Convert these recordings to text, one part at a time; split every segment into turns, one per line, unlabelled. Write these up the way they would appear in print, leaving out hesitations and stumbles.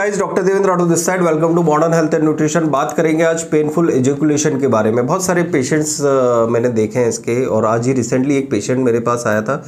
Guys, doctor Devendra Rathore this side. Welcome to modern health and nutrition. बात करेंगे आज painful ejaculation के बारे में। बहुत सारे पेशेंट्स मैंने देखे हैं इसके, और आज ही रिसेंटली एक पेशेंट मेरे पास आया था।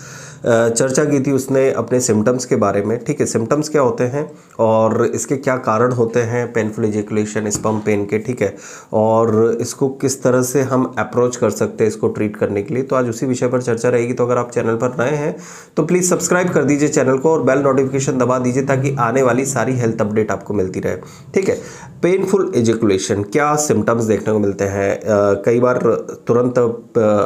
चर्चा की थी उसने अपने सिम्टम्स के बारे में। ठीक है, सिम्टम्स क्या होते हैं और इसके क्या कारण होते हैं पेनफुल एजुकुलेशन, स्पर्म पेन के। ठीक है, और इसको किस तरह से हम अप्रोच कर सकते हैं इसको ट्रीट करने के लिए। तो आज उसी विषय पर चर्चा रहेगी। तो अगर आप चैनल पर नए हैं तो प्लीज़ सब्सक्राइब कर दीजिए चैनल को और बेल नोटिफिकेशन दबा दीजिए ताकि आने वाली सारी हेल्थ अपडेट आपको मिलती रहे। ठीक है, पेनफुल एजुकुलेशन क्या सिम्टम्स देखने को मिलते हैं। कई बार तुरंत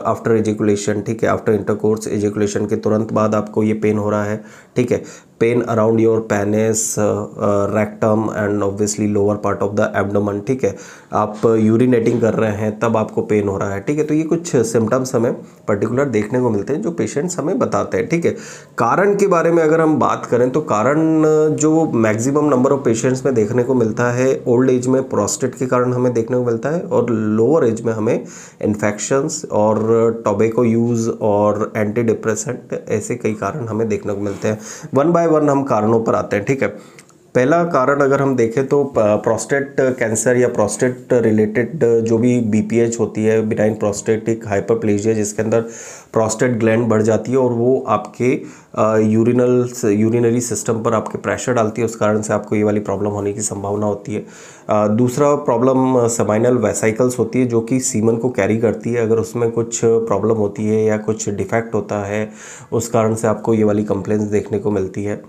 आफ्टर एजुकुलेशन, ठीक है, आफ्टर इंटरकोर्स एजुकुलेशन के तुरंत बाद आपको ये पेन हो रहा है। ठीक है, pain around your penis, rectum and obviously lower part of the abdomen. ठीक है, आप यूरिनेटिंग कर रहे हैं तब आपको पेन हो रहा है। ठीक है, तो ये कुछ सिम्टम्स हमें पर्टिकुलर देखने को मिलते हैं जो पेशेंट्स हमें बताते हैं। ठीक है, कारण के बारे में अगर हम बात करें तो कारण जो मैक्सिमम नंबर ऑफ पेशेंट्स में देखने को मिलता है, ओल्ड एज में प्रोस्टेट के कारण हमें देखने को मिलता है, और लोअर एज में हमें इन्फेक्शंस और टोबैको यूज़ और एंटी डिप्रेसेंट, ऐसे कई कारण हमें देखने को मिलते हैं। वन बाय वन हम कारणों पर आते हैं। ठीक है, पहला कारण अगर हम देखें तो प्रोस्टेट कैंसर या प्रोस्टेट रिलेटेड जो भी बीपीएच होती है, बिनाइन प्रोस्टेटिक हाइपरप्लेजिया, जिसके अंदर प्रोस्टेट ग्लैंड बढ़ जाती है और वो आपके यूरिनरी सिस्टम पर आपके प्रेशर डालती है, उस कारण से आपको ये वाली प्रॉब्लम होने की संभावना होती है। दूसरा प्रॉब्लम सेमाइनल वेसाइकल्स होती है जो कि सीमन को कैरी करती है। अगर उसमें कुछ प्रॉब्लम होती है या कुछ डिफेक्ट होता है, उस कारण से आपको ये वाली कंप्लेंट्स देखने को मिलती है।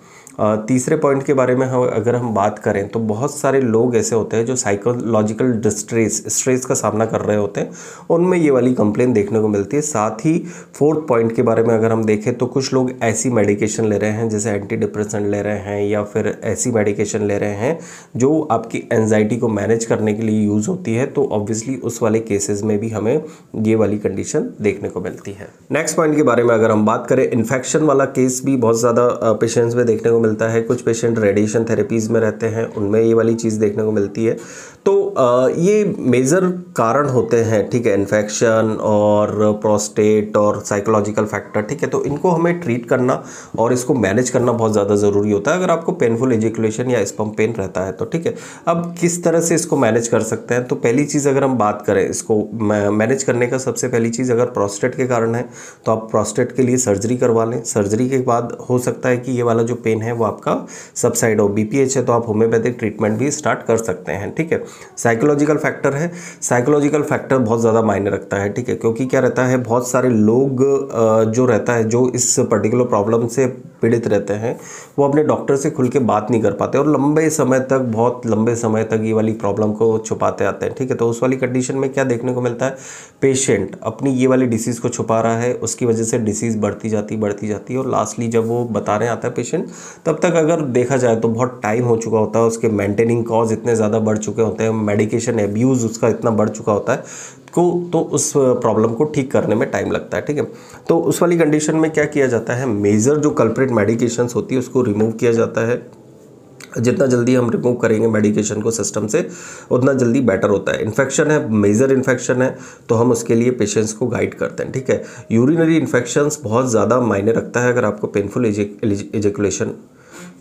तीसरे पॉइंट के बारे में अगर हम बात करें तो बहुत सारे लोग ऐसे होते हैं जो साइकोलॉजिकल स्ट्रेस का सामना कर रहे होते हैं, उनमें ये वाली कंप्लेंट देखने को मिलती है। साथ ही फोर्थ पॉइंट के बारे में अगर हम देखें तो कुछ लोग ऐसी मेडिकेशन ले रहे हैं, जैसे एंटी डिप्रेसेंट ले रहे हैं या फिर ऐसी मेडिकेशन ले रहे हैं जो आपकी एंजाइटी को मैनेज करने के लिए यूज़ होती है, तो ऑब्वियसली उस वाले केसेस में भी हमें ये वाली कंडीशन देखने को मिलती है। नेक्स्ट पॉइंट के बारे में अगर हम बात करें, इन्फेक्शन वाला केस भी बहुत ज़्यादा पेशेंट्स में देखने को मिलता है। कुछ पेशेंट रेडिएशन थेरेपीज़ में रहते हैं, उनमें ये वाली चीज़ देखने को मिलती है। तो ये मेजर कारण होते हैं। ठीक है, इन्फेक्शन और प्रोस्टेट और साइकोलॉजिकल फैक्टर। ठीक है, तो इनको हमें ट्रीट करना और इसको मैनेज करना बहुत ज़्यादा ज़रूरी होता है अगर आपको पेनफुल एजुकुलेशन या स्पर्म पेन रहता है तो। ठीक है, अब किस तरह से इसको मैनेज कर सकते हैं, तो पहली चीज़ अगर हम बात करें इसको मैनेज करने का, सबसे पहली चीज़, अगर प्रोस्टेट के कारण है तो आप प्रोस्टेट के लिए सर्जरी करवा लें। सर्जरी के बाद हो सकता है कि ये वाला जो पेन है वो आपका सबसाइड हो। बीपीएच है तो आप होम्योपैथिक ट्रीटमेंट भी स्टार्ट कर सकते हैं। ठीक है, साइकोलॉजिकल फैक्टर है, साइकोलॉजिकल फैक्टर बहुत ज़्यादा मायने रखता है। ठीक है, क्योंकि क्या रहता है, बहुत सारे लोग जो रहता है, जो इस पर्टिकुलर प्रॉब्लम से पीड़ित रहते हैं, वो अपने डॉक्टर से खुल के बात नहीं कर पाते और लंबे समय तक, बहुत लंबे समय तक ये वाली प्रॉब्लम को छुपाते आते हैं। ठीक है, तो उस वाली कंडीशन में क्या देखने को मिलता है, पेशेंट अपनी ये वाली डिसीज़ को छुपा रहा है, उसकी वजह से डिसीज़ बढ़ती जाती है और लास्टली जब वो बताने आता है पेशेंट, तब तक अगर देखा जाए तो बहुत टाइम हो चुका होता है, उसके मेंटेनिंग कॉज इतने ज़्यादा बढ़ चुके होते हैं, मेडिकेशन एब्यूज़ उसका इतना बढ़ चुका होता है तो उस प्रॉब्लम को ठीक करने में टाइम लगता है। ठीक है, तो उस वाली कंडीशन में क्या किया जाता है, मेजर जो कल्प्रिट मेडिकेशंस होती है उसको रिमूव किया जाता है। जितना जल्दी हम रिमूव करेंगे मेडिकेशन को सिस्टम से, उतना जल्दी बेटर होता है। इन्फेक्शन है, मेजर इन्फेक्शन है, तो हम उसके लिए पेशेंट्स को गाइड करते हैं। ठीक है, यूरिनरी इन्फेक्शंस बहुत ज़्यादा मायने रखता है अगर आपको पेनफुल एजुकुलेशन।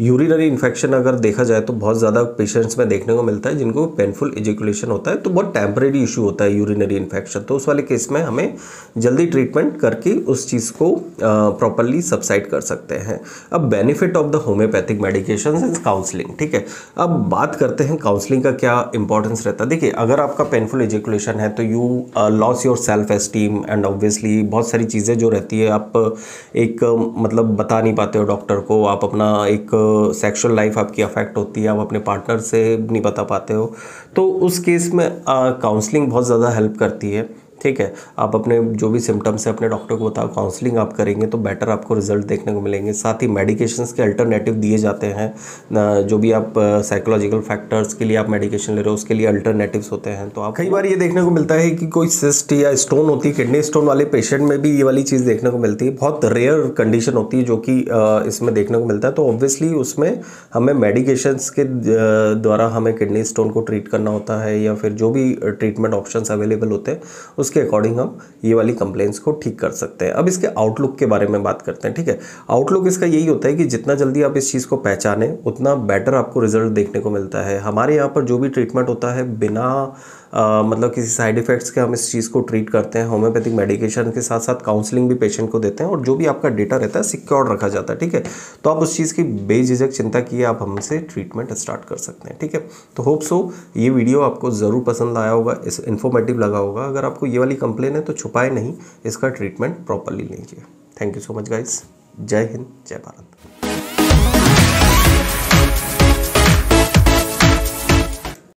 यूरिनरी इन्फेक्शन अगर देखा जाए तो बहुत ज़्यादा पेशेंट्स में देखने को मिलता है जिनको पेनफुल एजुकुलेशन होता है, तो बहुत टेम्परेरी इशू होता है यूरिनरी इन्फेक्शन। तो उस वाले केस में हमें जल्दी ट्रीटमेंट करके उस चीज़ को प्रॉपरली सबसाइड कर सकते हैं। अब benefit of the homeopathic medication and counselling. ठीक है, अब बात करते हैं काउंसलिंग का क्या इंपॉर्टेंस रहता है। देखिए, अगर आपका पेनफुल एजुकुलेशन है तो you loss your self esteem and obviously बहुत सारी चीज़ें जो रहती है आप एक मतलब बता नहीं पाते हो डॉक्टर को, आप अपना एक सेक्सुअल लाइफ आपकी अफेक्ट होती है, आप अपने पार्टनर से नहीं बता पाते हो, तो उस केस में काउंसलिंग बहुत ज़्यादा हेल्प करती है। ठीक है, आप अपने जो भी सिम्टम्स है अपने डॉक्टर को बताओ, काउंसलिंग आप करेंगे तो बेटर आपको रिजल्ट देखने को मिलेंगे। साथ ही मेडिकेशंस के अल्टरनेटिव दिए जाते हैं, जो भी आप साइकोलॉजिकल फैक्टर्स के लिए आप मेडिकेशन ले रहे हो उसके लिए अल्टरनेटिव्स होते हैं। तो आप कई बार ये देखने को मिलता है कि कोई सिस्ट या स्टोन होती है, किडनी स्टोन वाले पेशेंट में भी ये वाली चीज़ देखने को मिलती है। बहुत रेयर कंडीशन होती है जो कि इसमें देखने को मिलता है, तो ऑब्वियसली उसमें हमें मेडिकेशंस के द्वारा हमें किडनी स्टोन को ट्रीट करना होता है या फिर जो भी ट्रीटमेंट ऑप्शंस अवेलेबल होते हैं उसके अकॉर्डिंग हम ये वाली कंप्लेंट्स को ठीक कर सकते हैं। अब इसके आउटलुक के बारे में बात करते हैं, ठीक है। आउटलुक इसका यही होता है कि जितना जल्दी आप इस चीज़ को पहचानें उतना बेटर आपको रिजल्ट देखने को मिलता है। हमारे यहाँ पर जो भी ट्रीटमेंट होता है बिना मतलब किसी साइड इफ़ेक्ट्स के हम इस चीज़ को ट्रीट करते हैं। होम्योपैथिक मेडिकेशन के साथ साथ काउंसलिंग भी पेशेंट को देते हैं और जो भी आपका डेटा रहता है सिक्योर रखा जाता है, ठीक है। तो आप उस चीज़ की बेझिझक चिंता किए आप हमसे ट्रीटमेंट स्टार्ट कर सकते हैं, ठीक है। तो होप सो ये वीडियो आपको ज़रूर पसंद आया होगा, इस इन्फॉर्मेटिव लगा होगा। अगर आपको ये वाली कंप्लेन है तो छुपाए नहीं, इसका ट्रीटमेंट प्रॉपरली लीजिए। Thank you so much guys. जय हिंद, जय भारत।